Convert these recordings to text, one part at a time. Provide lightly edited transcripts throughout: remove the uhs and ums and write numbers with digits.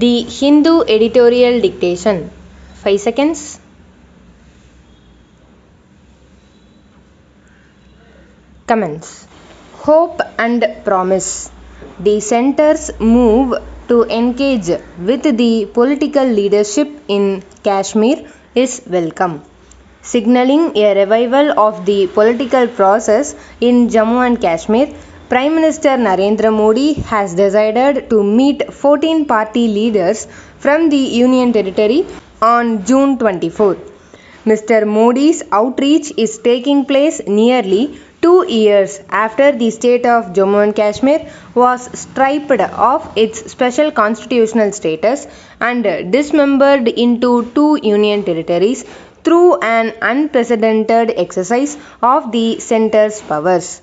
The Hindu Editorial Dictation. 5 seconds. Comments. Hope and promise. The center's move to engage with the political leadership in Kashmir is welcome, signaling a revival of the political process in Jammu and Kashmir. Prime Minister Narendra Modi has decided to meet 14 party leaders from the Union Territory on June 24. Mr. Modi's outreach is taking place nearly 2 years after the state of Jammu and Kashmir was stripped of its special constitutional status and dismembered into 2 union territories through an unprecedented exercise of the center's powers.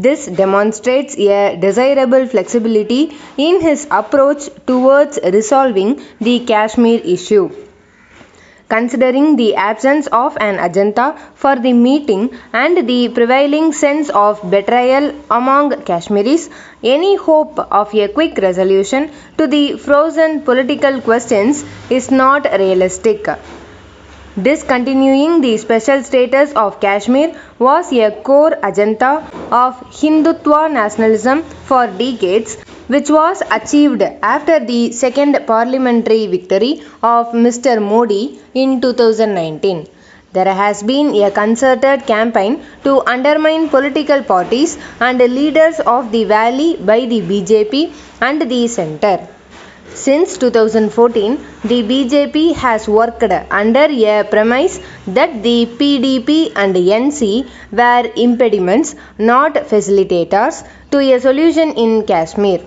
This demonstrates a desirable flexibility in his approach towards resolving the Kashmir issue. Considering the absence of an agenda for the meeting and the prevailing sense of betrayal among Kashmiris, any hope of a quick resolution to the frozen political questions is not realistic. Discontinuing the special status of Kashmir was a core agenda of Hindutva nationalism for decades, which was achieved after the second parliamentary victory of Mr. Modi in 2019. There has been a concerted campaign to undermine political parties and leaders of the valley by the BJP and the centre. Since 2014, the BJP has worked under a premise that the PDP and NC were impediments, not facilitators, to a solution in Kashmir.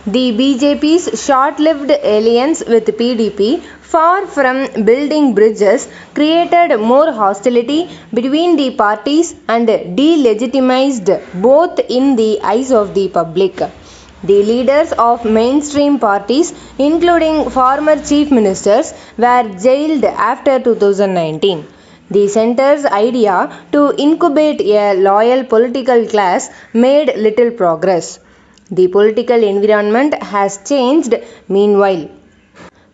The BJP's short-lived alliance with PDP, far from building bridges, created more hostility between the parties and delegitimized both in the eyes of the public. The leaders of mainstream parties, including former chief ministers, were jailed after 2019. The center's idea to incubate a loyal political class made little progress. The political environment has changed meanwhile.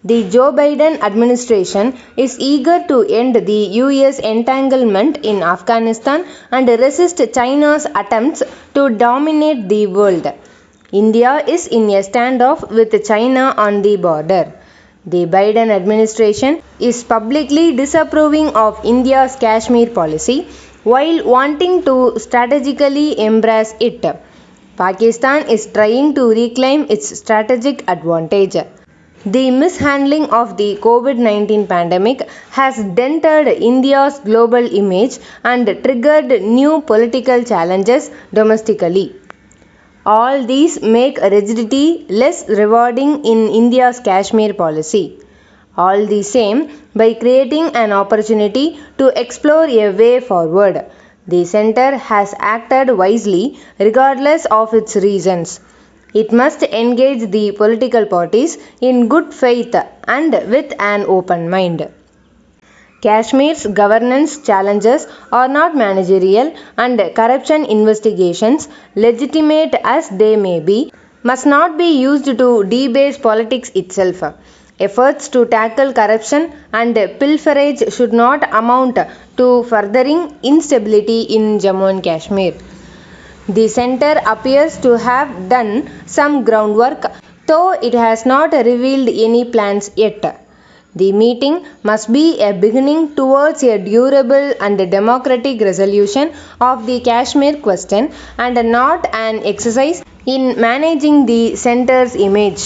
The Joe Biden administration is eager to end the US entanglement in Afghanistan and resist China's attempts to dominate the world. India is in a standoff with China on the border. The Biden administration is publicly disapproving of India's Kashmir policy while wanting to strategically embrace it. Pakistan is trying to reclaim its strategic advantage. The mishandling of the COVID-19 pandemic has dented India's global image and triggered new political challenges domestically. All these make rigidity less rewarding in India's Kashmir policy. All the same, by creating an opportunity to explore a way forward, the centre has acted wisely regardless of its reasons. It must engage the political parties in good faith and with an open mind. Kashmir's governance challenges are not managerial, and corruption investigations, legitimate as they may be, must not be used to debase politics itself. Efforts to tackle corruption and pilferage should not amount to furthering instability in Jammu and Kashmir. The centre appears to have done some groundwork, though it has not revealed any plans yet. The meeting must be a beginning towards a durable and democratic resolution of the Kashmir question and not an exercise in managing the center's image.